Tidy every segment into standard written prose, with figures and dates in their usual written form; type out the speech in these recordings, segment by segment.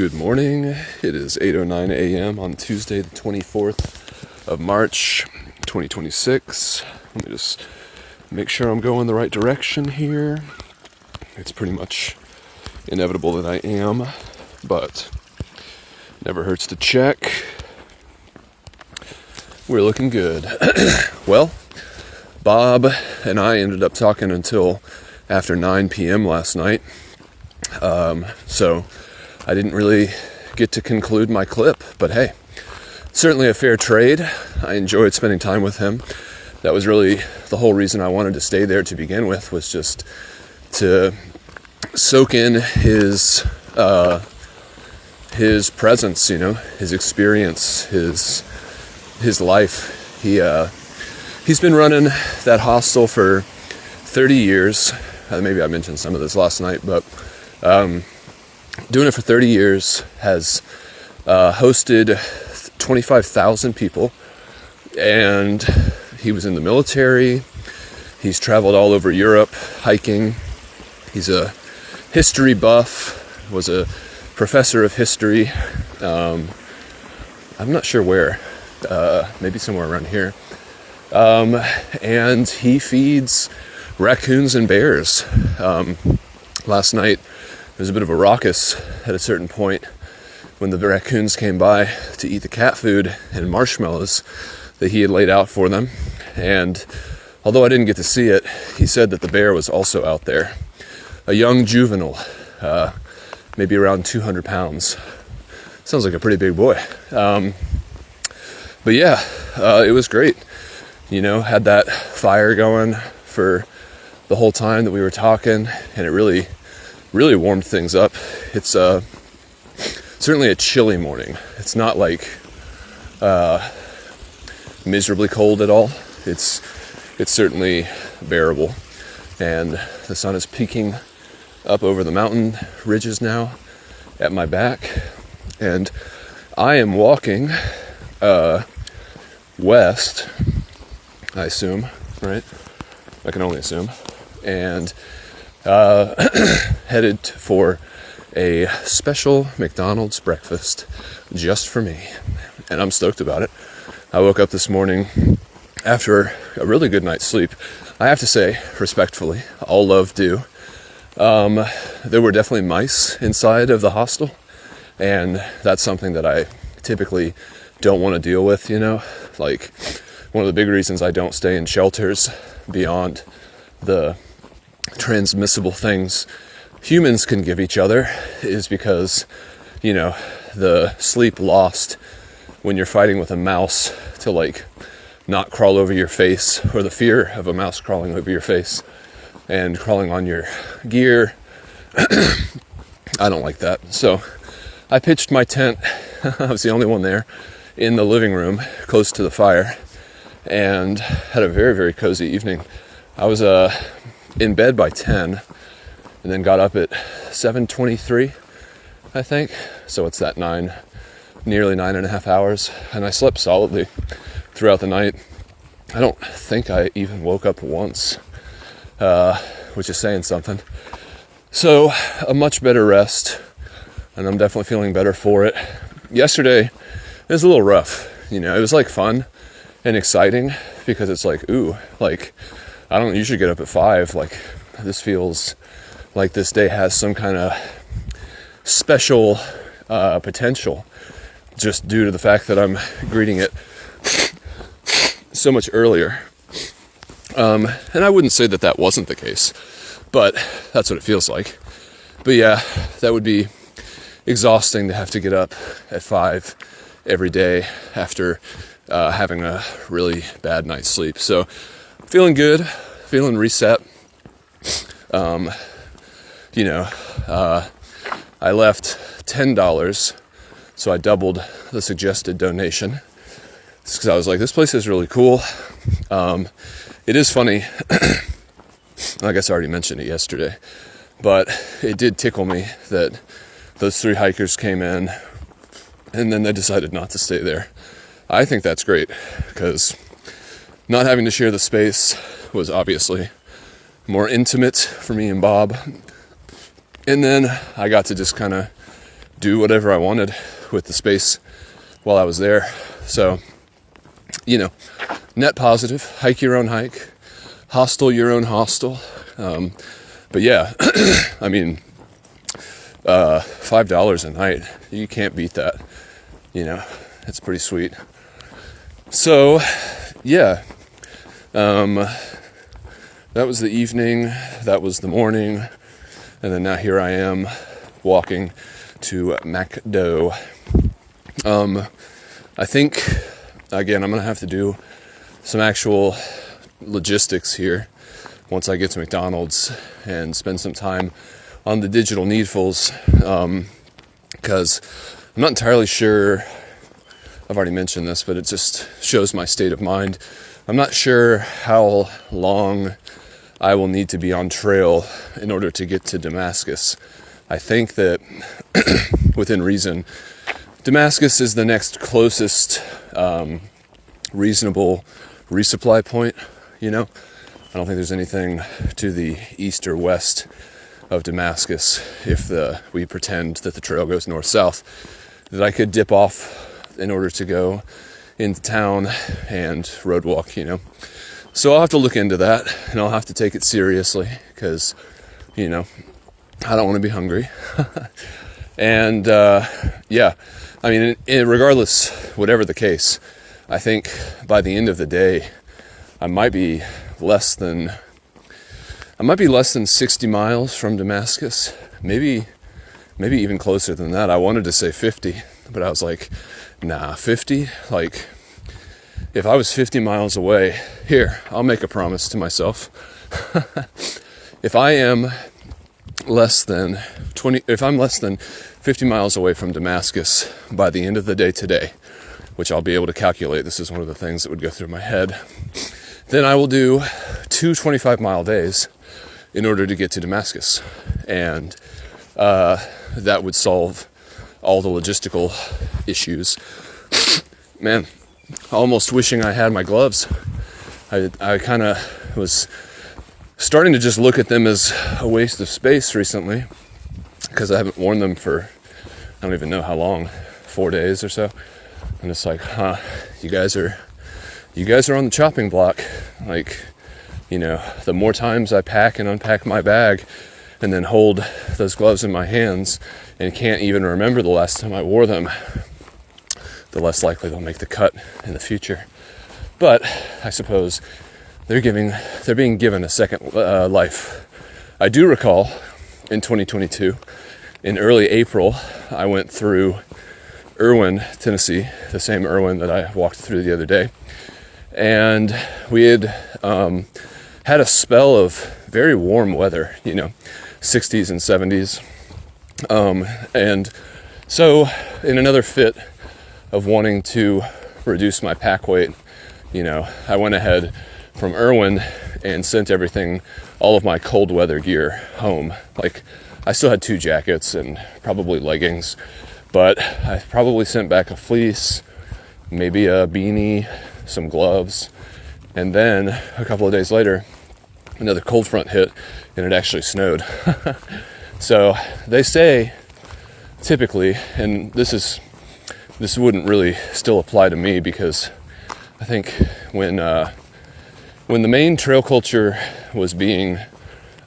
Good morning. It is 8:09 a.m. on Tuesday, the 24th of March, 2026. Let me just make sure I'm going the right direction here. It's pretty much inevitable that I am, but never hurts to check. We're looking good. Well, Bob and I ended up talking until after 9 p.m. last night. So I didn't really get to conclude my clip, but hey, certainly a fair trade. I enjoyed spending time with him. That was really the whole reason I wanted to stay there to begin with, was just to soak in his presence, his experience, his life. He's been running that hostel for 30 years. Maybe I mentioned some of this last night, but doing it for 30 years, has hosted 25,000 people, and he was in the military. He's traveled all over Europe hiking. He's a history buff, was a professor of history. I'm not sure where, maybe somewhere around here. And he feeds raccoons and bears. Last night, there was a bit of a raucous at a certain point when the raccoons came by to eat the cat food and marshmallows that he had laid out for them. And although I didn't get to see it, he said that the bear was also out there. A young juvenile, maybe around 200 pounds. Sounds like a pretty big boy. But yeah, it was great. Had that fire going for the whole time that we were talking, and it really warmed things up. It's certainly a chilly morning. It's not like miserably cold at all. It's certainly bearable, and the sun is peeking up over the mountain ridges now at my back, and I am walking west, I assume, right? I can only assume. And headed for a special McDonald's breakfast just for me, and I'm stoked about it. I woke up this morning after a really good night's sleep. I have to say, respectfully, all love due. There were definitely mice inside of the hostel, and that's something that I typically don't want to deal with, like one of the big reasons I don't stay in shelters beyond the transmissible things humans can give each other is because, the sleep lost when you're fighting with a mouse to not crawl over your face, or the fear of a mouse crawling over your face and crawling on your gear. I don't like that. So I pitched my tent. I was the only one there in the living room close to the fire, and had a very, very cozy evening. I was in bed by 10, and then got up at 7:23, I think. So it's that nearly 9.5 hours, and I slept solidly throughout the night. I don't think I even woke up once, which is saying something. So a much better rest, and I'm definitely feeling better for it. Yesterday, it was a little rough. It was fun and exciting because it's I don't usually get up at 5. This feels like this day has some kind of special potential, just due to the fact that I'm greeting it so much earlier. And I wouldn't say that wasn't the case, but that's what it feels like. But yeah, that would be exhausting to have to get up at 5 every day after having a really bad night's sleep. So feeling good, feeling reset. I left $10, so I doubled the suggested donation. It's because I was like, this place is really cool. It is funny. I guess I already mentioned it yesterday, but it did tickle me that those 3 hikers came in and then they decided not to stay there. I think that's great, because not having to share the space was obviously more intimate for me and Bob. And then I got to just kind of do whatever I wanted with the space while I was there. So, net positive, hike your own hike, hostel your own hostel. But yeah, I mean, $5 a night, you can't beat that. It's pretty sweet. So, yeah, that was the evening, that was the morning, and then now here I am walking to McDo. I think, again, I'm going to have to do some actual logistics here once I get to McDonald's and spend some time on the digital needfuls, because I'm not entirely sure, I've already mentioned this, but it just shows my state of mind. I'm not sure how long I will need to be on trail in order to get to Damascus. I think that within reason, Damascus is the next closest reasonable resupply point. I don't think there's anything to the east or west of Damascus, if we pretend that the trail goes north-south, that I could dip off in order to go into town and road walk, So I'll have to look into that, and I'll have to take it seriously, because, I don't want to be hungry. And, yeah, I mean, regardless, whatever the case, I think by the end of the day, I might be less than 60 miles from Damascus, maybe even closer than that. I wanted to say 50, but I was like, nah, 50? Like, if I was 50 miles away, here, I'll make a promise to myself. If I'm less than 50 miles away from Damascus by the end of the day today, which I'll be able to calculate, this is one of the things that would go through my head, then I will do 2 25-mile days in order to get to Damascus. And that would solve all the logistical issues. Man, almost wishing I had my gloves. I kind of was starting to just look at them as a waste of space recently, because I haven't worn them for, I don't even know how long, 4 days or so. And it's like, you guys are on the chopping block. Like, the more times I pack and unpack my bag and then hold those gloves in my hands and can't even remember the last time I wore them, the less likely they'll make the cut in the future. But I suppose they're being given a second life. I do recall in 2022, in early April, I went through Irwin, Tennessee, the same Irwin that I walked through the other day. And we had had a spell of very warm weather, 60s and 70s. And so in another fit of wanting to reduce my pack weight, I went ahead from Irwin and sent all of my cold weather gear home. Like, I still had 2 jackets and probably leggings, but I probably sent back a fleece, maybe a beanie, some gloves, and then a couple of days later, another cold front hit, and it actually snowed. So they say, typically, and this wouldn't really still apply to me, because I think when the main trail culture was being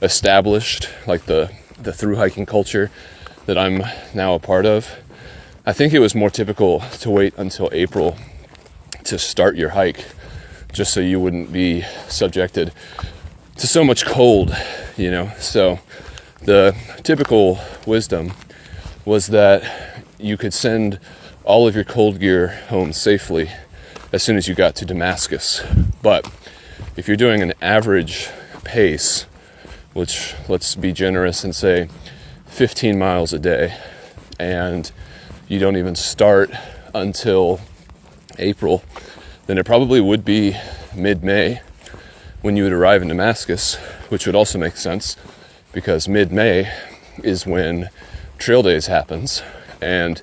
established, like the through hiking culture that I'm now a part of, I think it was more typical to wait until April to start your hike, just so you wouldn't be subjected to so much cold, So the typical wisdom was that you could send all of your cold gear home safely as soon as you got to Damascus. But if you're doing an average pace, which, let's be generous and say 15 miles a day, and you don't even start until April, then it probably would be mid-May when you would arrive in Damascus, which would also make sense, because mid-May is when Trail Days happens. And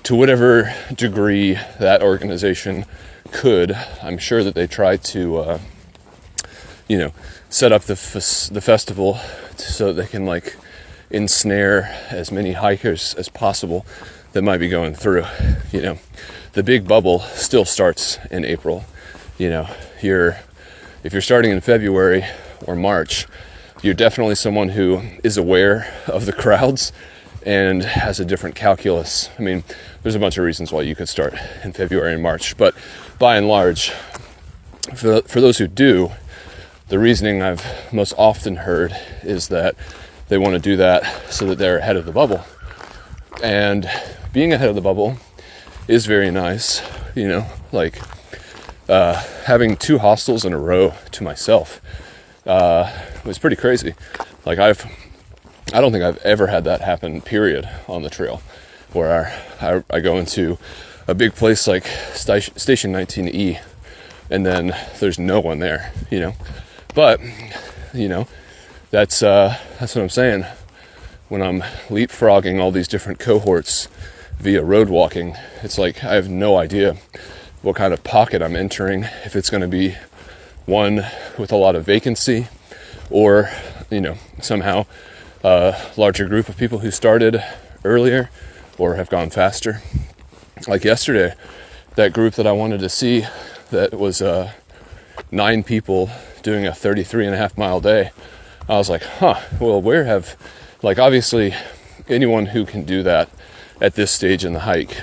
to whatever degree that organization could, I'm sure that they try to, set up the festival so they can, ensnare as many hikers as possible that might be going through. The big bubble still starts in April. If you're starting in February or March, you're definitely someone who is aware of the crowds and has a different calculus. I mean, there's a bunch of reasons why you could start in February and March, but by and large, for those who do, the reasoning I've most often heard is that they want to do that so that they're ahead of the bubble. And being ahead of the bubble is very nice, having 2 hostels in a row to myself was pretty crazy. I don't think I've ever had that happen, period, on the trail, where I go into a big place like Station 19E, and then there's no one there, But, that's what I'm saying. When I'm leapfrogging all these different cohorts via road walking, it's like I have no idea what kind of pocket I'm entering, if it's going to be one with a lot of vacancy, or, somehow a larger group of people who started earlier or have gone faster. Like yesterday, that group that I wanted to see, that was 9 people doing a 33.5 mile day. I was like, well, obviously anyone who can do that at this stage in the hike,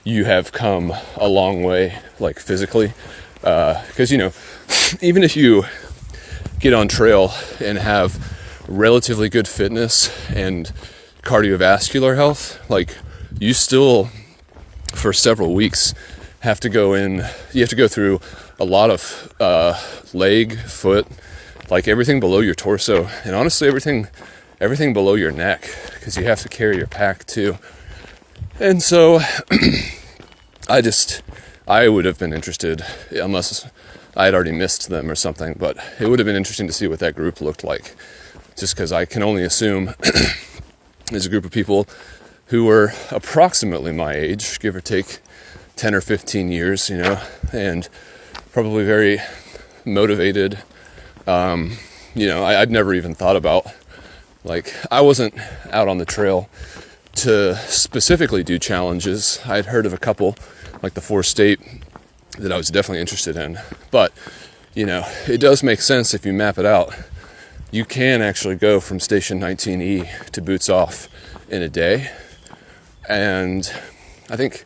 you have come a long way, physically, because even if you get on trail and have relatively good fitness and cardiovascular health, you still, for several weeks, you have to go through a lot of leg, foot, everything below your torso, and honestly everything below your neck, because you have to carry your pack too. And so I would have been interested, unless I had already missed them or something, but it would have been interesting to see what that group looked like, just because I can only assume there's a group of people who were approximately my age, give or take 10 or 15 years, and probably very motivated. I'd never even thought about, I wasn't out on the trail to specifically do challenges. I'd heard of a couple, like the 4 State, that I was definitely interested in. But, it does make sense if you map it out. You can actually go from Station 19E to Boots Off in a day. And I think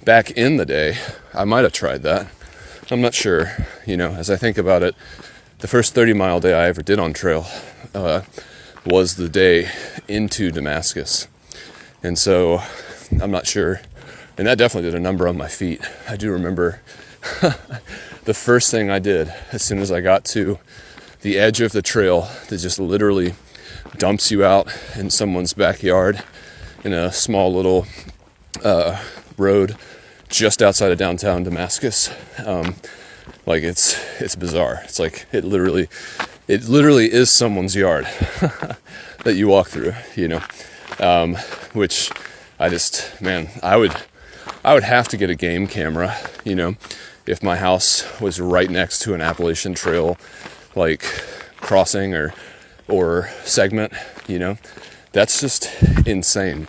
back in the day, I might have tried that. I'm not sure. As I think about it, the first 30-mile day I ever did on trail was the day into Damascus. And so I'm not sure. And that definitely did a number on my feet. I do remember the first thing I did as soon as I got to the edge of the trail that just literally dumps you out in someone's backyard in a small little road just outside of downtown Damascus. It's bizarre. It's it literally is someone's yard that you walk through, which I would have to get a game camera, if my house was right next to an Appalachian Trail, crossing or segment, that's just insane.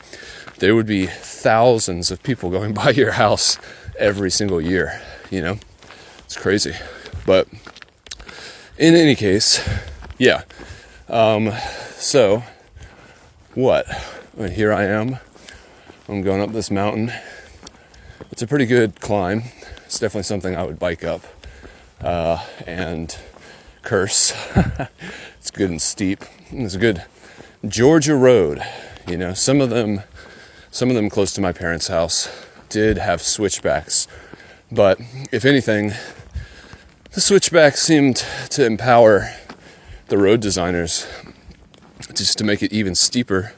There would be thousands of people going by your house every single year, it's crazy. But in any case, yeah. So what? Here I am. I'm going up this mountain. It's a pretty good climb. It's definitely something I would bike up and curse. It's good and steep. It's a good Georgia road. Some of them close to my parents' house did have switchbacks, but if anything, the switchbacks seemed to empower the road designers just to make it even steeper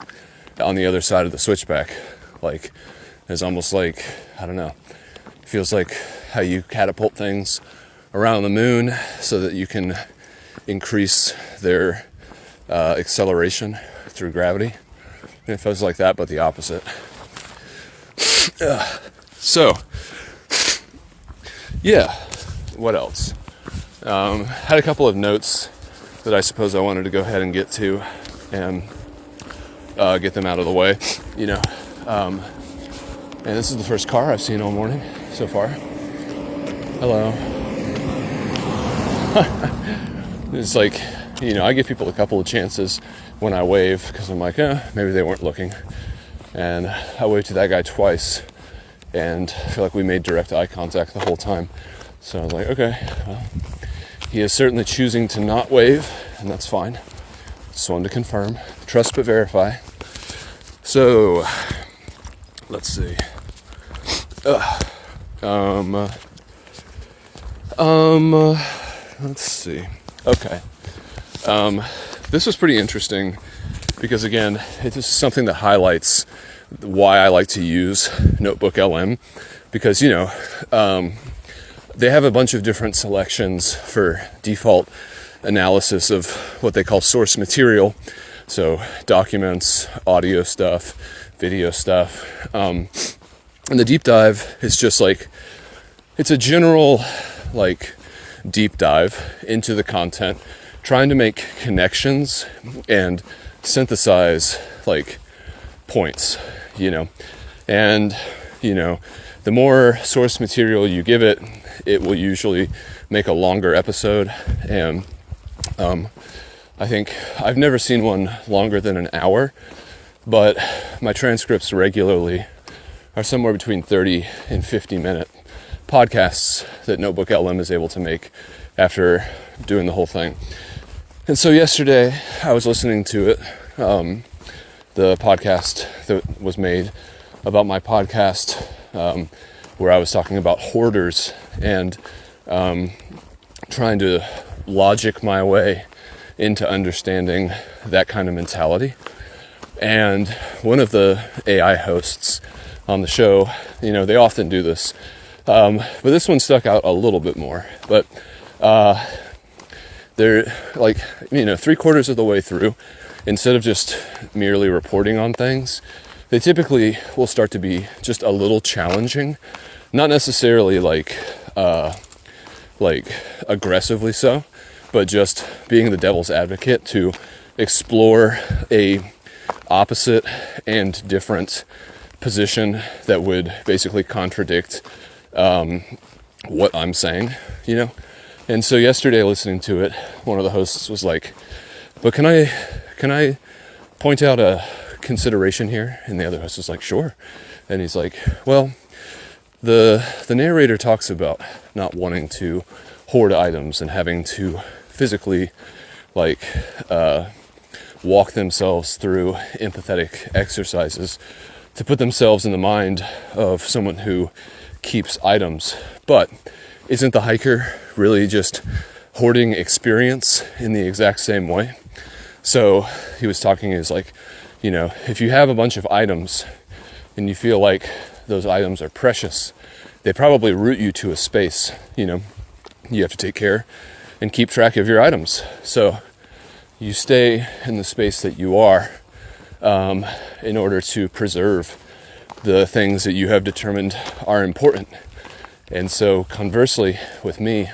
on the other side of the switchback. It's almost I don't know, it feels like how you catapult things around the moon so that you can increase their acceleration through gravity. And it feels like that, but the opposite. So, yeah, what else? Had a couple of notes that I suppose I wanted to go ahead and get to. And get them out of the way, you know. And this is the first car I've seen all morning so far. Hello. It's like, you know, I give people a couple of chances when I wave because I'm like, maybe they weren't looking. And I waved to that guy twice, and I feel like we made direct eye contact the whole time. So I was like, okay, well, he is certainly choosing to not wave, and that's fine. Just wanted to confirm. Trust but verify. So, let's see. Let's see. Okay. This was pretty interesting because, again, it is something that highlights why I like to use Notebook LM, because, you know, they have a bunch of different selections for default analysis of what they call source material. So documents, audio stuff, video stuff. And the deep dive is just like, it's a general, like, deep dive into the content, trying to make connections and synthesize, like, points, you know. And, you know, the more source material you give it, it will usually make a longer episode. And I think I've never seen one longer than an hour, but my transcripts regularly are somewhere between 30 and 50-minute podcasts that Notebook LM is able to make after doing the whole thing. And so yesterday I was listening to it, the podcast that was made about my podcast, where I was talking about hoarders and trying to logic my way into understanding that kind of mentality. And one of the AI hosts on the show, you know, they often do this, but this one stuck out a little bit more. But they're like, you know, 3/4 of the way through, instead of just merely reporting on things, they typically will start to be just a little challenging, not necessarily like aggressively so, but just being the devil's advocate to explore a opposite and different position that would basically contradict what I'm saying, you know. And so yesterday, listening to it, one of the hosts was like, but can I point out a consideration here? And the other host was like, sure. And he's like, well, the narrator talks about not wanting to hoard items and having to physically, like, walk themselves through empathetic exercises to put themselves in the mind of someone who keeps items. But isn't the hiker really just hoarding experience in the exact same way? So he was talking, is like, you know, if you have a bunch of items and you feel like those items are precious, they probably root you to a space, you know, you have to take care and keep track of your items. So you stay in the space that you are in order to preserve the things that you have determined are important. And so conversely with me,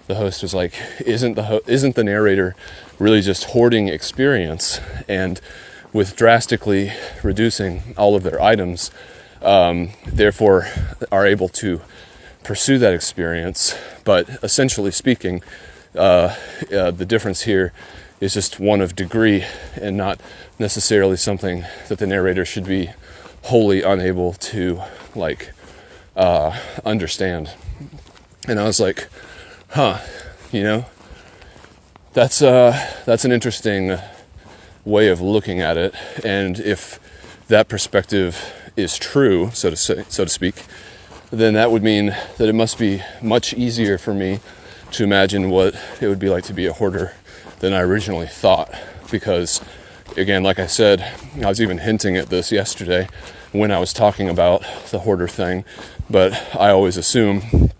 the host was like, isn't the narrator really just hoarding experience, and with drastically reducing all of their items, therefore are able to pursue that experience? But essentially speaking, the difference here is just one of degree and not necessarily something that the narrator should be wholly unable to, like, understand. And I was like, you know, that's an interesting way of looking at it. And if that perspective is true, so to speak, then that would mean that it must be much easier for me to imagine what it would be like to be a hoarder than I originally thought. Because, again, like I said, I was even hinting at this yesterday when I was talking about the hoarder thing, but I always assume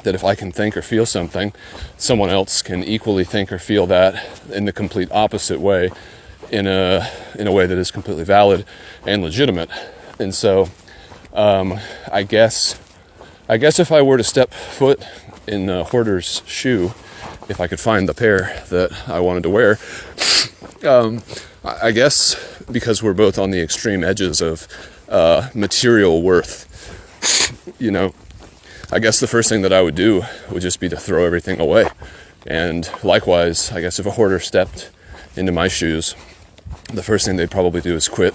that if I can think or feel something, someone else can equally think or feel that in the complete opposite way, in a way that is completely valid and legitimate. And so I guess if I were to step foot in a hoarder's shoe, if I could find the pair that I wanted to wear, I guess because we're both on the extreme edges of material worth, you know, I guess the first thing that I would do would just be to throw everything away. And likewise, I guess if a hoarder stepped into my shoes, the first thing they'd probably do is quit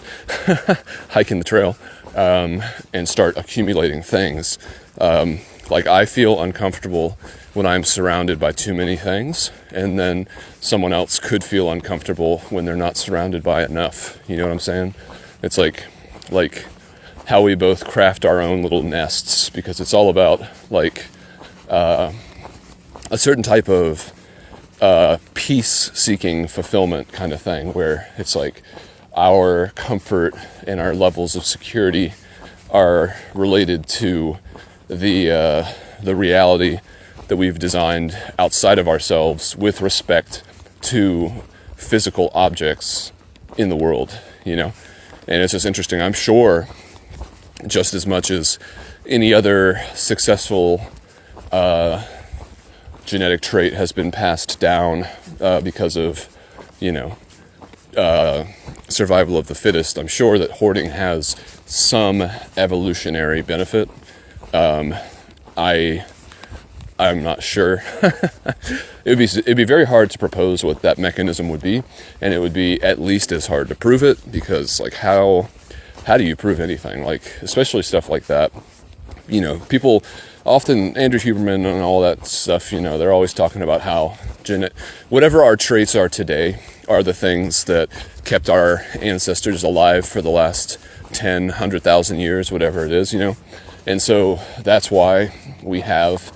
hiking the trail and start accumulating things. Like, I feel uncomfortable when I'm surrounded by too many things, and then someone else could feel uncomfortable when they're not surrounded by enough. You know what I'm saying? It's like how we both craft our own little nests, because it's all about like a certain type of peace-seeking fulfillment kind of thing, where it's like our comfort and our levels of security are related to the reality that we've designed outside of ourselves with respect to physical objects in the world, you know? And it's just interesting. I'm sure just as much as any other successful genetic trait has been passed down because of, you know, survival of the fittest, I'm sure that hoarding has some evolutionary benefit. I'm not sure. It'd be very hard to propose what that mechanism would be, and it would be at least as hard to prove it, because like how do you prove anything? Like, especially stuff like that. You know, people often, Andrew Huberman and all that stuff, you know, they're always talking about how whatever our traits are today are the things that kept our ancestors alive for the last 10, 100,000 years, whatever it is, you know. And so that's why we have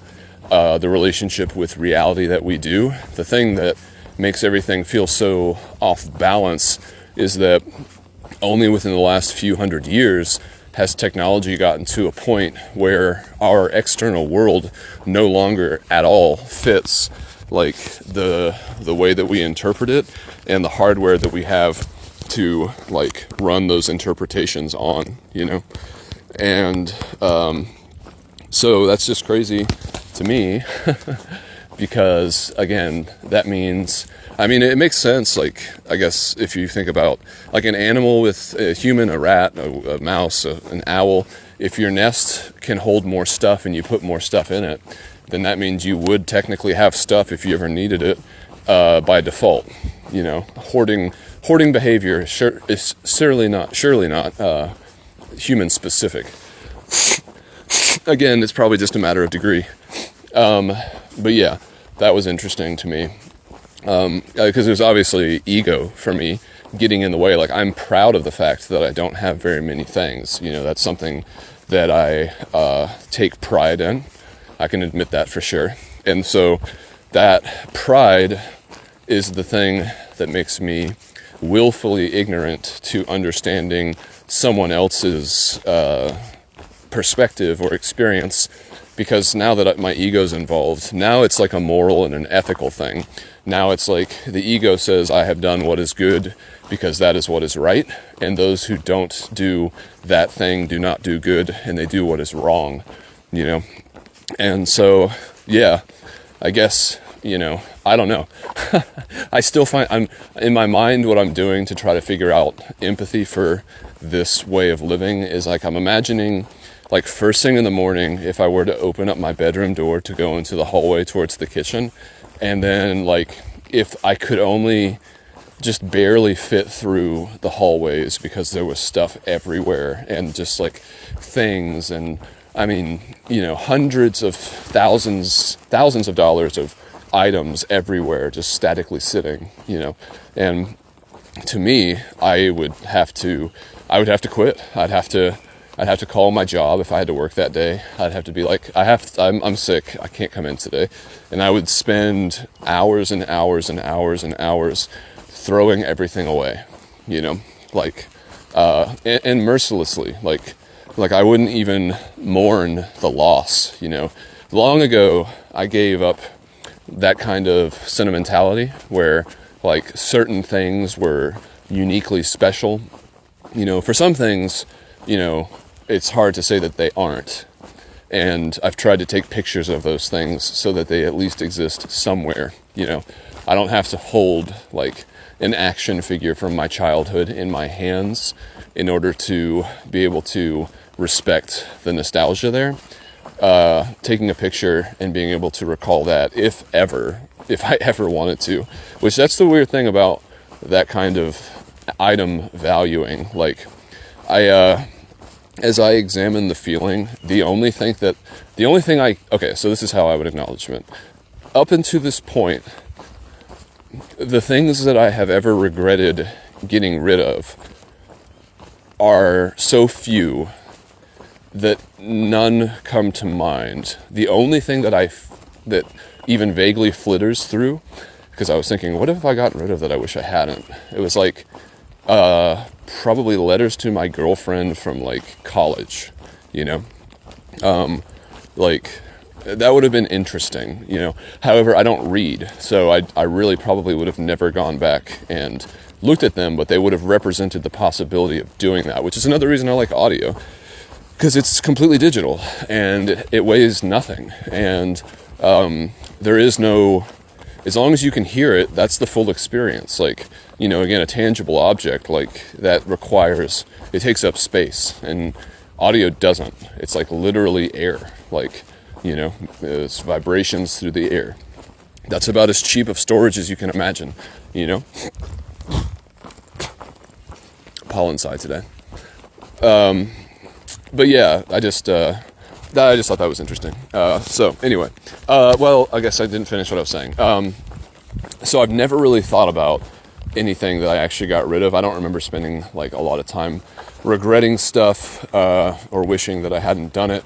the relationship with reality that we do. The thing that makes everything feel so off balance is that only within the last few hundred years has technology gotten to a point where our external world no longer at all fits like the way that we interpret it and the hardware that we have to like run those interpretations on, you know. And so that's just crazy to me because, again, that means, I mean, it makes sense. Like, I guess if you think about like an animal with a human, a rat, a mouse, an owl, if your nest can hold more stuff and you put more stuff in it, then that means you would technically have stuff if you ever needed it by default. You know, hoarding behavior is surely not human specific. Again, it's probably just a matter of degree. But yeah, that was interesting to me. Because there's obviously ego for me getting in the way. Like, I'm proud of the fact that I don't have very many things. You know, that's something that I take pride in. I can admit that for sure. And so that pride is the thing that makes me willfully ignorant to understanding someone else's perspective or experience, because now that my ego's involved, now it's like a moral and an ethical thing. Now it's like the ego says I have done what is good because that is what is right, and those who don't do that thing do not do good, and they do what is wrong, you know. And so, yeah, I guess, you know, I don't know. I still find, I'm in my mind, what I'm doing to try to figure out empathy for this way of living is like, I'm imagining like first thing in the morning, if I were to open up my bedroom door to go into the hallway towards the kitchen, and then like if I could only just barely fit through the hallways because there was stuff everywhere and just like things, and I mean, you know, hundreds of thousands of dollars of items everywhere just statically sitting, you know. And to me, I would have to quit. I'd have to call my job if I had to work that day. I'd have to be like, I'm sick, I can't come in today. And I would spend hours and hours and hours and hours throwing everything away, you know, like, and mercilessly, like I wouldn't even mourn the loss, you know. Long ago, I gave up that kind of sentimentality where like certain things were uniquely special. You know, for some things, you know, it's hard to say that they aren't. And I've tried to take pictures of those things so that they at least exist somewhere, you know. I don't have to hold like an action figure from my childhood in my hands in order to be able to respect the nostalgia there. Taking a picture and being able to recall that if I ever wanted to, which that's the weird thing about that kind of item valuing. Like as I examine the feeling, so this is how I would acknowledgement. Up until this point, the things that I have ever regretted getting rid of are so few that none come to mind. The only thing that even vaguely flitters through, because I was thinking, what have I gotten rid of that I wish I hadn't? It was like, probably letters to my girlfriend from like college, like that would have been interesting, However, I don't read, so I really probably would have never gone back and looked at them, but they would have represented the possibility of doing that, which is another reason I like audio, because it's completely digital and it weighs nothing, and there is no, as long as you can hear it, that's the full experience. Like, again, a tangible object like that it takes up space, and audio doesn't. It's like literally air, like, it's vibrations through the air. That's about as cheap of storage as you can imagine, Pollen side today. But yeah, I just thought that was interesting. So anyway, I guess I didn't finish what I was saying. So I've never really thought about anything that I actually got rid of. I don't remember spending like a lot of time regretting stuff, or wishing that I hadn't done it.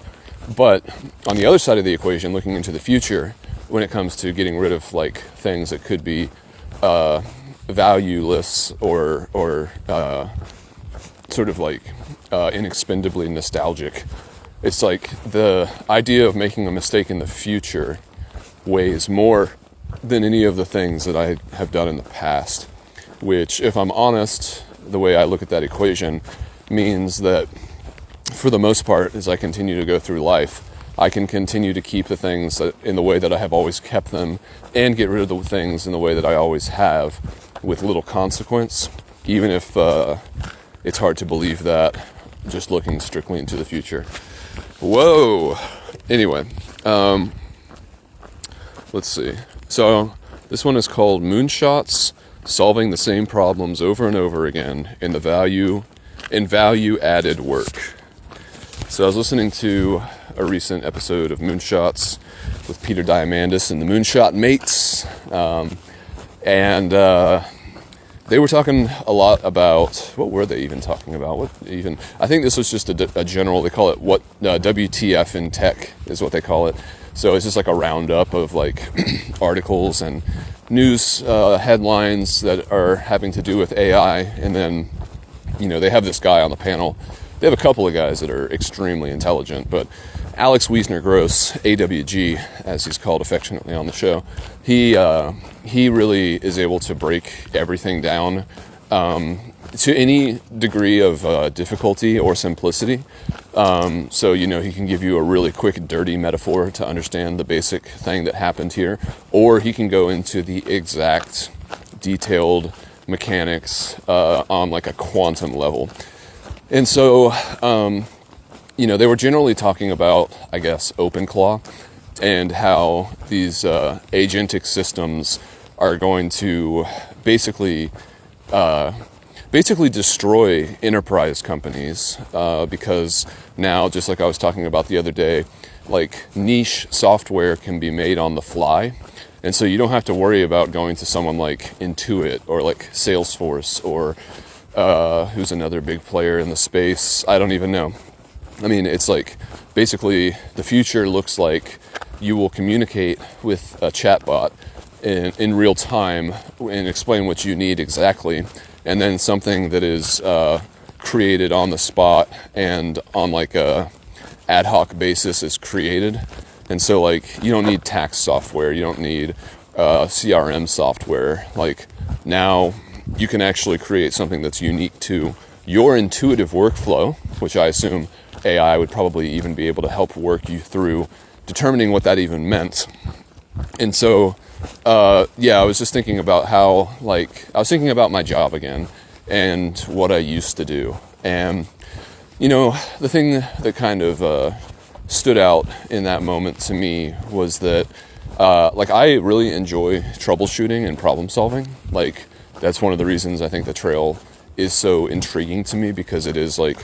But on the other side of the equation, looking into the future, when it comes to getting rid of like things that could be valueless or sort of like inexpendably nostalgic, it's like the idea of making a mistake in the future weighs more than any of the things that I have done in the past, which, if I'm honest, the way I look at that equation means that for the most part, as I continue to go through life, I can continue to keep the things in the way that I have always kept them, and get rid of the things in the way that I always have, with little consequence, even if it's hard to believe that just looking strictly into the future. Whoa! Anyway, let's see. So this one is called Moonshots: Solving the Same Problems Over and Over Again in Value Added Work. So I was listening to a recent episode of Moonshots with Peter Diamandis and the Moonshot Mates, and they were talking a lot about, what were they even talking about? I think this was just a general, they call it WTF in tech is what they call it. So it's just like a roundup of like articles and news headlines that are having to do with AI, and then, they have this guy on the panel. They have a couple of guys that are extremely intelligent, but Alex Wiesner-Gross, AWG, as he's called affectionately on the show, he really is able to break everything down to any degree of difficulty or simplicity. So, he can give you a really quick, dirty metaphor to understand the basic thing that happened here, or he can go into the exact detailed mechanics on like a quantum level. And so, they were generally talking about, I guess, OpenClaw, and how these agentic systems are going to basically destroy enterprise companies, because now, just like I was talking about the other day, like niche software can be made on the fly. And so you don't have to worry about going to someone like Intuit or like Salesforce or who's another big player in the space. I don't even know. I mean, it's like basically the future looks like you will communicate with a chatbot in real time and explain what you need exactly, and then something that is created on the spot and on like a ad hoc basis is created. And so like you don't need tax software, you don't need CRM software. Like now you can actually create something that's unique to your intuitive workflow, which I assume AI would probably even be able to help work you through determining what that even meant. And so I was just thinking about how, like, I was thinking about my job again and what I used to do. And, the thing that kind of stood out in that moment to me was that, I really enjoy troubleshooting and problem solving. Like, that's one of the reasons I think the trail is so intriguing to me, because it is, like,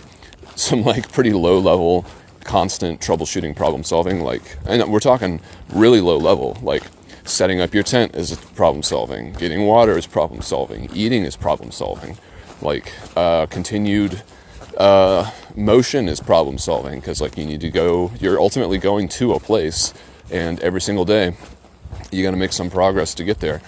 some, like, pretty low level, constant troubleshooting, problem solving. Like, and we're talking really low level, like, setting up your tent is problem solving, getting water is problem solving, eating is problem solving, like, continued motion is problem solving, because, like, you're ultimately going to a place, and every single day you got to make some progress to get there.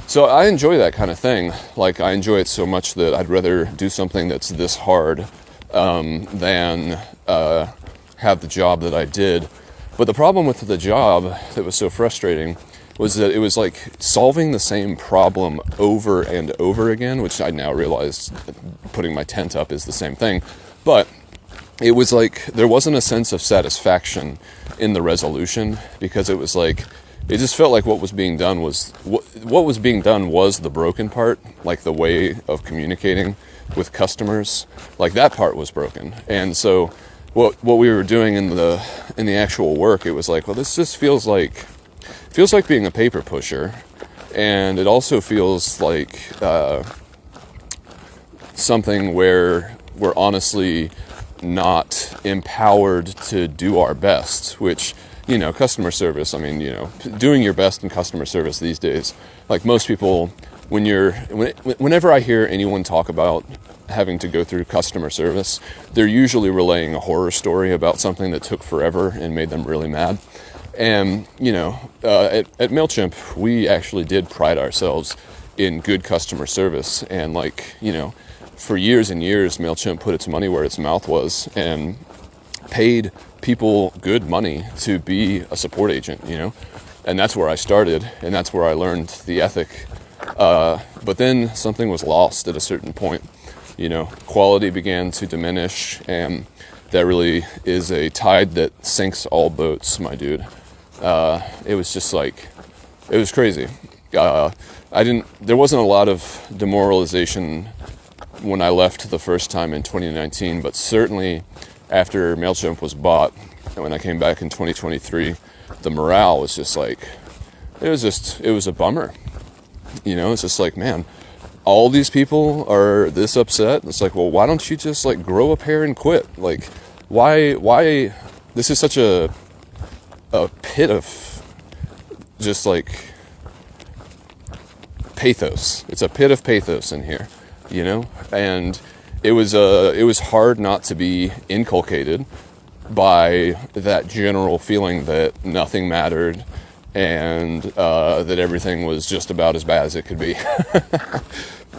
So I enjoy that kind of thing. Like, I enjoy it so much that I'd rather do something that's this hard than have the job that I did. But the problem with the job that was so frustrating was that it was like solving the same problem over and over again, which I now realize putting my tent up is the same thing. But it was like there wasn't a sense of satisfaction in the resolution, because it was like, it just felt like what was being done was the broken part, like the way of communicating with customers, like that part was broken. And so what we were doing in the actual work, it was like, well, this just feels like being a paper pusher, and it also feels like something where we're honestly not empowered to do our best, which, customer service, I mean, doing your best in customer service these days, like most people, whenever I hear anyone talk about having to go through customer service, they're usually relaying a horror story about something that took forever and made them really mad. And, at MailChimp, we actually did pride ourselves in good customer service. And, like, for years and years, MailChimp put its money where its mouth was and paid people good money to be a support agent, And that's where I started, and that's where I learned the ethic. But then something was lost at a certain point. Quality began to diminish, and that really is a tide that sinks all boats, my dude. It was just like, it was crazy. There wasn't a lot of demoralization when I left the first time in 2019, but certainly after MailChimp was bought, and when I came back in 2023, the morale was just like, it was a bummer. It's just like, man, all these people are this upset. It's like, well, why don't you just, like, grow a pair and quit? Like, why, this is such a pit of just, like, pathos. It's a pit of pathos in here, and it was hard not to be inculcated by that general feeling that nothing mattered, and that everything was just about as bad as it could be.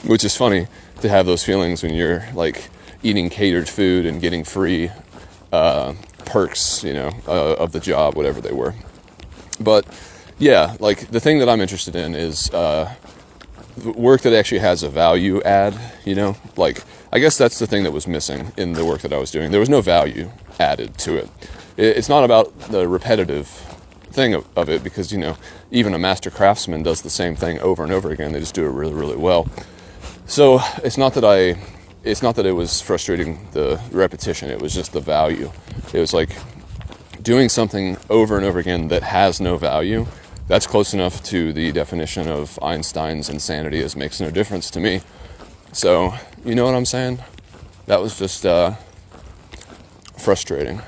Which is funny to have those feelings when you're, like, eating catered food and getting free perks, of the job, whatever they were. But yeah, like, the thing that I'm interested in is work that actually has a value add, like, I guess that's the thing that was missing in the work that I was doing. There was no value added to it. It's not about the repetitive thing of it, because, even a master craftsman does the same thing over and over again. They just do it really, really well. So it's not that it was frustrating, the repetition. It was just the value. It was like doing something over and over again that has no value. That's close enough to the definition of Einstein's insanity as makes no difference to me. So, you know what I'm saying? That was just frustrating.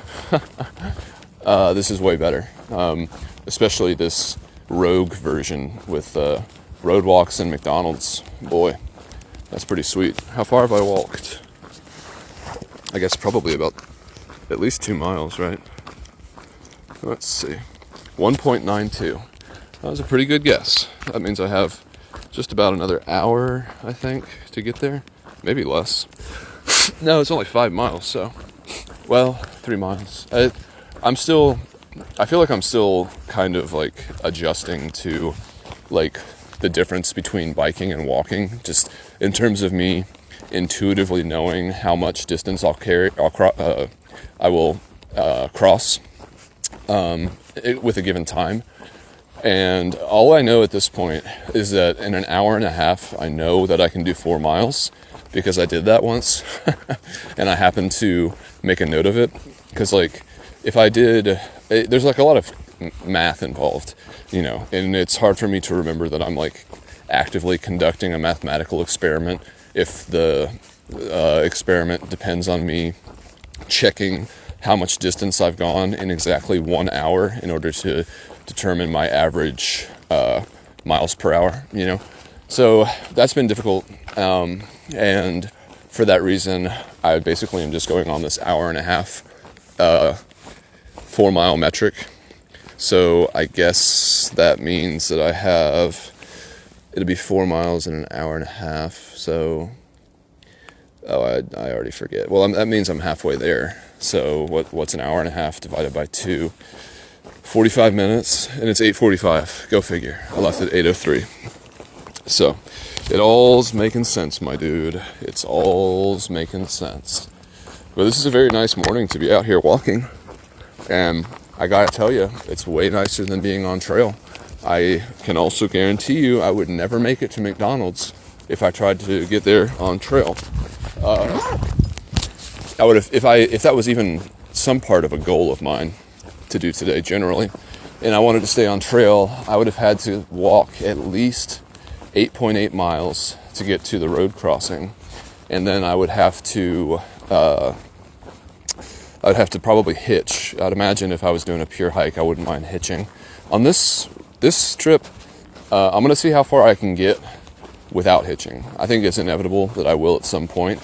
This is way better. Especially this rogue version with road walks and McDonald's. Boy, that's pretty sweet. How far have I walked? I guess probably about at least 2 miles, right? Let's see. 1.92. That was a pretty good guess. That means I have just about another hour, I think, to get there. Maybe less. No, it's only 5 miles, so... Well, 3 miles. I feel like I'm still kind of, like, adjusting to, like, the difference between biking and walking, just in terms of me intuitively knowing how much distance I will cross with a given time. And all I know at this point is that in an hour and a half, I know that I can do 4 miles because I did that once. And I happened to make a note of it. Because, like, if I did, there's like a lot of math involved, you know, and it's hard for me to remember that I'm like actively conducting a mathematical experiment if the experiment depends on me checking how much distance I've gone in exactly 1 hour in order to determine my average miles per hour, you know. So that's been difficult, and for that reason I basically am just going on this hour and a half 4 mile metric. So I guess that means that it'll be 4 miles in an hour and a half. So, I already forget. Well, that means I'm halfway there. So what's an hour and a half divided by 2? 45 minutes, and it's 8:45. Go figure. I left at 8:03. So it all's making sense, my dude. It's all's making sense. But this is a very nice morning to be out here walking. And I gotta tell you, it's way nicer than being on trail. I can also guarantee you I would never make it to McDonald's if I tried to get there on trail. I would have, if that was even some part of a goal of mine to do today generally, and I wanted to stay on trail, I would have had to walk at least 8.8 miles to get to the road crossing, and then I would have to probably hitch. I'd imagine if I was doing a pure hike, I wouldn't mind hitching. On this trip, I'm going to see how far I can get without hitching. I think it's inevitable that I will at some point,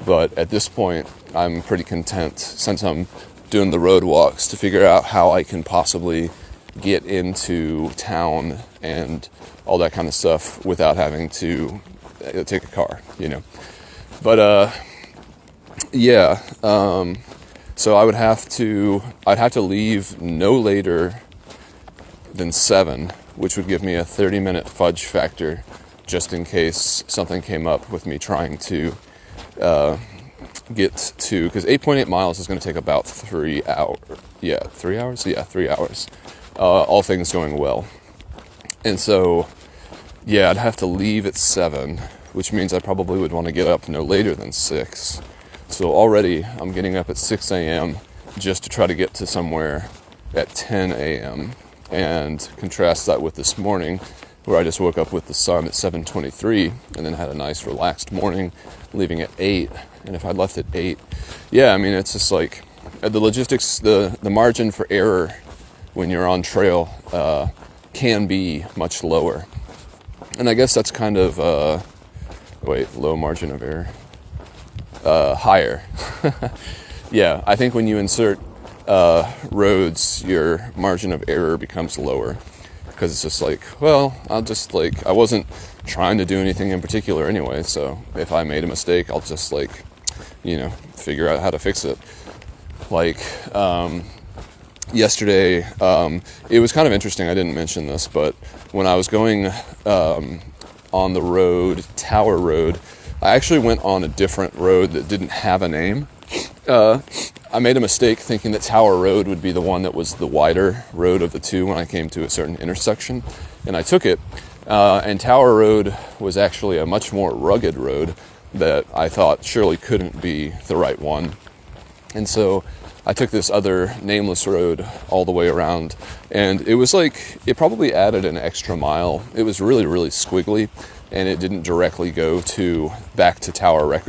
but at this point, I'm pretty content, since I'm doing the road walks, to figure out how I can possibly get into town and all that kind of stuff without having to take a car, you know. But yeah. So I'd have to leave no later than 7, which would give me a 30-minute fudge factor, just in case something came up with me trying to get to, because 8.8 miles is going to take about 3 hours. Yeah, 3 hours? Yeah, 3 hours. All things going well. And so, yeah, I'd have to leave at 7, which means I probably would want to get up no later than 6. So already I'm getting up at 6 a.m. just to try to get to somewhere at 10 a.m. And contrast that with this morning, where I just woke up with the sun at 7:23 and then had a nice relaxed morning, leaving at 8. And if I'd left at 8, yeah, I mean, it's just like the logistics, the margin for error when you're on trail can be much lower. And I guess that's kind of, low margin of error. Higher. Yeah, I think when you insert roads, your margin of error becomes lower, because it's just like, well, I wasn't trying to do anything in particular anyway, so if I made a mistake, I'll just figure out how to fix it. Like, yesterday, it was kind of interesting, I didn't mention this, but when I was going on the road, Tower Road, I actually went on a different road that didn't have a name. I made a mistake thinking that Tower Road would be the one that was the wider road of the two when I came to a certain intersection, and I took it. And Tower Road was actually a much more rugged road that I thought surely couldn't be the right one. And so I took this other nameless road all the way around, and it was like, it probably added an extra mile. It was really, really squiggly, and it didn't directly go back to Tower Road.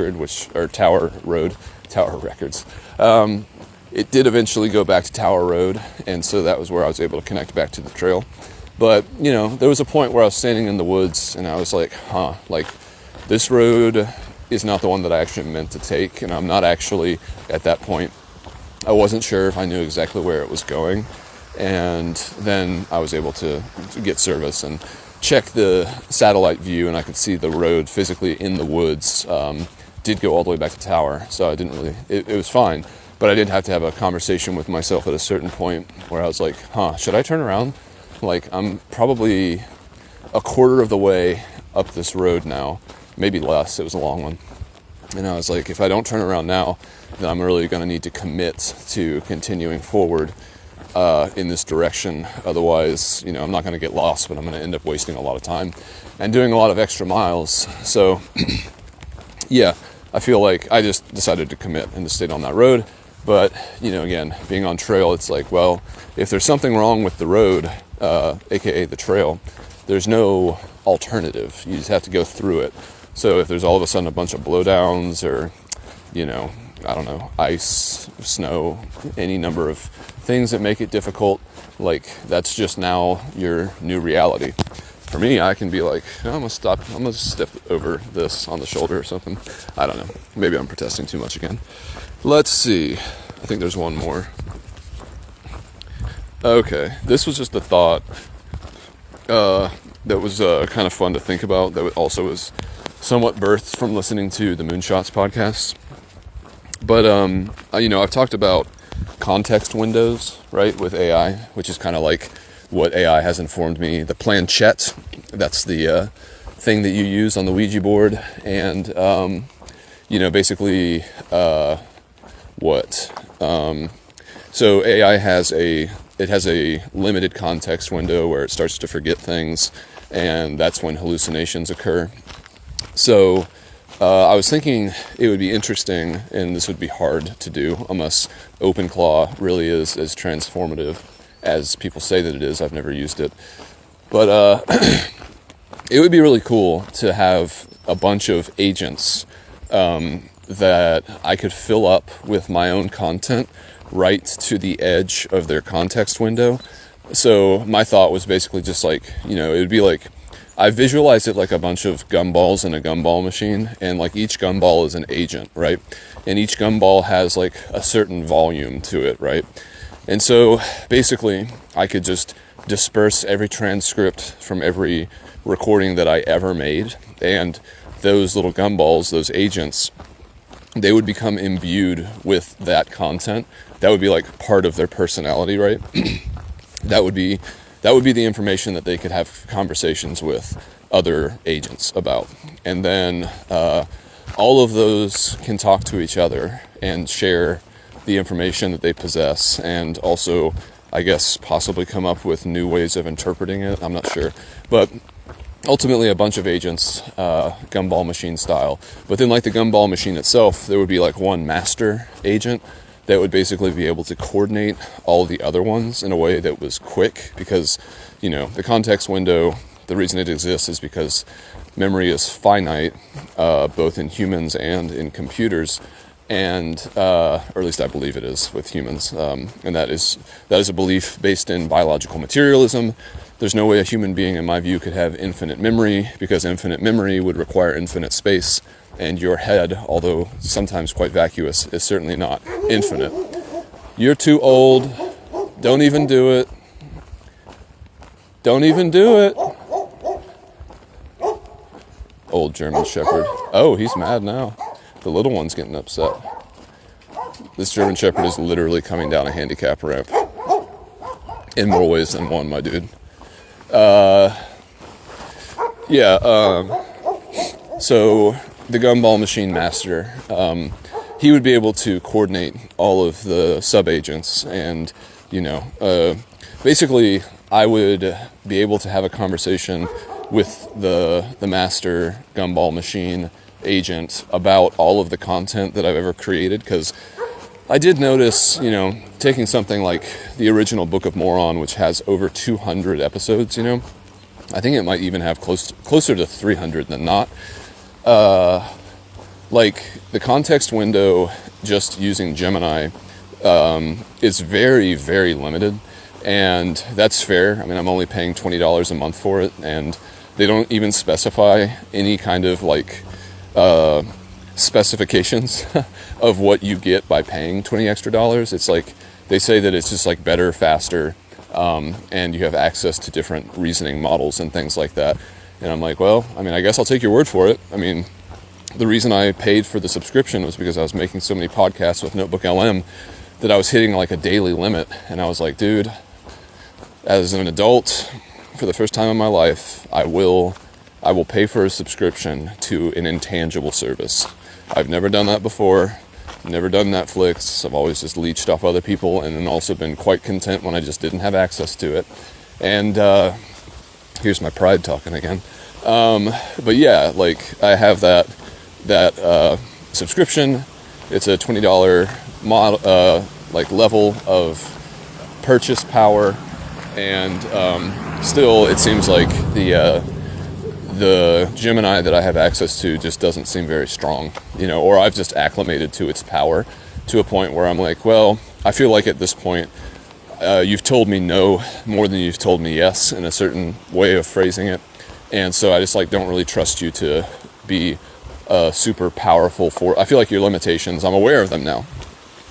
It did eventually go back to Tower Road, and so that was where I was able to connect back to the trail. But, there was a point where I was standing in the woods, and I was like, this road is not the one that I actually meant to take, and I'm not actually, at that point, I wasn't sure if I knew exactly where it was going. And then I was able to get service and check the satellite view, and I could see the road physically in the woods did go all the way back to Tower, so I didn't really, it was fine. But I did have to have a conversation with myself at a certain point where I was like, should I turn around? Like, I'm probably a quarter of the way up this road now, maybe less, it was a long one. And I was like, if I don't turn around now, then I'm really going to need to commit to continuing forward in this direction. Otherwise, I'm not going to get lost, but I'm going to end up wasting a lot of time and doing a lot of extra miles. So, yeah, I feel like I just decided to commit and to stay on that road. But, again, being on trail, it's like, well, if there's something wrong with the road, aka the trail, there's no alternative. You just have to go through it. So if there's all of a sudden a bunch of blowdowns or, I don't know, ice, snow, any number of things that make it difficult, like that's just now your new reality. For me, I can be like, I'm gonna step over this on the shoulder or something. I don't know. Maybe I'm protesting too much again. Let's see. I think there's one more. Okay, this was just a thought that was kind of fun to think about. That also was somewhat birthed from listening to the Moonshots podcast. But, I've talked about context windows, right, with AI, which is kind of like what AI has informed me. The planchette, that's the thing that you use on the Ouija board. And, basically, so AI has a limited context window where it starts to forget things, and that's when hallucinations occur. So I was thinking it would be interesting, and this would be hard to do unless OpenClaw really is as transformative as people say that it is. I've never used it. But it would be really cool to have a bunch of agents that I could fill up with my own content right to the edge of their context window. So my thought was basically just like, it would be like, I visualized it like a bunch of gumballs in a gumball machine, and like each gumball is an agent, right? And each gumball has like a certain volume to it, right? And so basically I could just disperse every transcript from every recording that I ever made, and those little gumballs, those agents, they would become imbued with that content. That would be like part of their personality, right? That would be the information that they could have conversations with other agents about. And then all of those can talk to each other and share the information that they possess, and also, I guess, possibly come up with new ways of interpreting it. I'm not sure. But ultimately a bunch of agents, gumball machine style. But then like the gumball machine itself, there would be like one master agent that would basically be able to coordinate all of the other ones in a way that was quick, because, the context window, the reason it exists is because memory is finite, both in humans and in computers, and, or at least I believe it is with humans, and that is a belief based in biological materialism. There's no way a human being, in my view, could have infinite memory, because infinite memory would require infinite space. And your head, although sometimes quite vacuous, is certainly not infinite. You're too old. Don't even do it. Don't even do it. Old German Shepherd. Oh, he's mad now. The little one's getting upset. This German Shepherd is literally coming down a handicap ramp. In more ways than one, my dude. So the gumball machine master, he would be able to coordinate all of the sub-agents, and, basically I would be able to have a conversation with the master gumball machine agent about all of the content that I've ever created, because I did notice, taking something like the original Book of Moron, which has over 200 episodes, I think it might even have closer to 300 than not. Like the context window, just using Gemini, is very, very limited, and that's fair. I mean, I'm only paying $20 a month for it, and they don't even specify any kind of like specifications of what you get by paying $20 extra. It's like they say that it's just like better, faster, and you have access to different reasoning models and things like that. And I'm like, well, I mean, I guess I'll take your word for it. I mean, the reason I paid for the subscription was because I was making so many podcasts with Notebook LM that I was hitting like a daily limit. And I was like, dude, as an adult, for the first time in my life, I will pay for a subscription to an intangible service. I've never done that before. never done Netflix. I've always just leeched off other people, and then also been quite content when I just didn't have access to it. And here's my pride talking again. But yeah, like I have that subscription. It's a $20 like level of purchase power, and still it seems like the Gemini that I have access to just doesn't seem very strong, or I've just acclimated to its power to a point where I'm like, well, I feel like at this point you've told me no more than you've told me yes, in a certain way of phrasing it. And so I just don't really trust you to be super powerful I feel like your limitations, I'm aware of them now.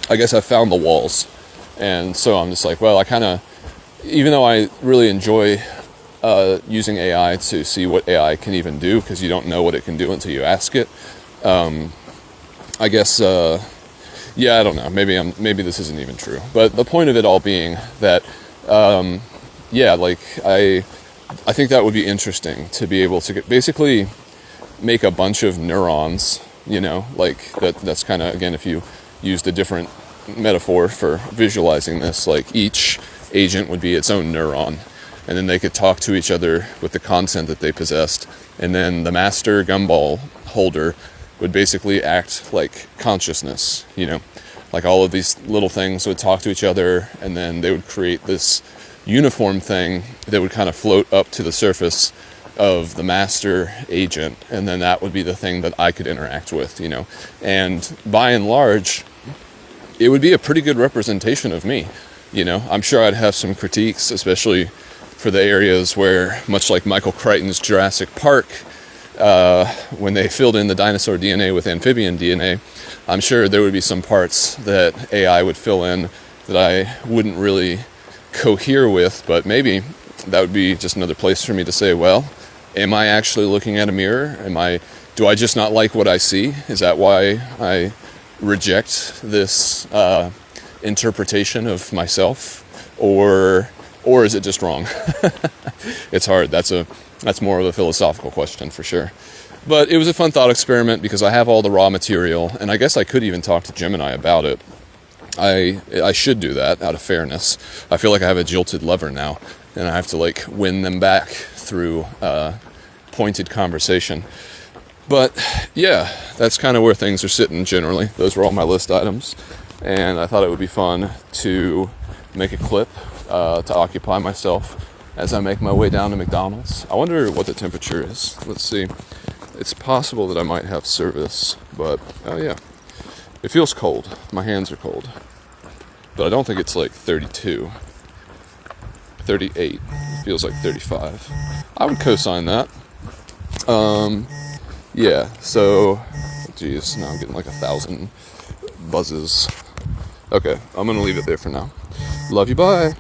I guess I've found the walls. And so I'm just like, well, even though I really enjoy using AI to see what AI can even do, because you don't know what it can do until you ask it. I guess, I don't know. Maybe this isn't even true. But the point of it all being that, I think that would be interesting to be able to basically make a bunch of neurons, that's kind of, again, if you used a different metaphor for visualizing this, like each agent would be its own neuron, and then they could talk to each other with the content that they possessed, and then the master gumball holder would basically act like consciousness, like all of these little things would talk to each other, and then they would create this uniform thing that would kind of float up to the surface of the master agent, and then that would be the thing that I could interact with, and by and large it would be a pretty good representation of me. I'm sure I'd have some critiques, especially for the areas where, much like Michael Crichton's Jurassic Park, when they filled in the dinosaur DNA with amphibian DNA, I'm sure there would be some parts that AI would fill in that I wouldn't really cohere with, but maybe that would be just another place for me to say, well, am I actually looking at a mirror? Do I just not like what I see? Is that why I reject this interpretation of myself, or is it just wrong? It's hard. That's more of a philosophical question for sure. But it was a fun thought experiment because I have all the raw material, and I guess I could even talk to Gemini about it. I should do that out of fairness. I feel like I have a jilted lover now, and I have to win them back through pointed conversation. But yeah, that's kind of where things are sitting generally. Those were all my list items, and I thought it would be fun to make a clip to occupy myself as I make my way down to McDonald's. I wonder what the temperature is. Let's see. It's possible that I might have service, but oh yeah, it feels cold. My hands are cold, but I don't think it's 32, 38. It feels like 35. I would co-sign that. Yeah, so, geez, now I'm getting 1,000 buzzes. Okay, I'm gonna leave it there for now. Love you, bye!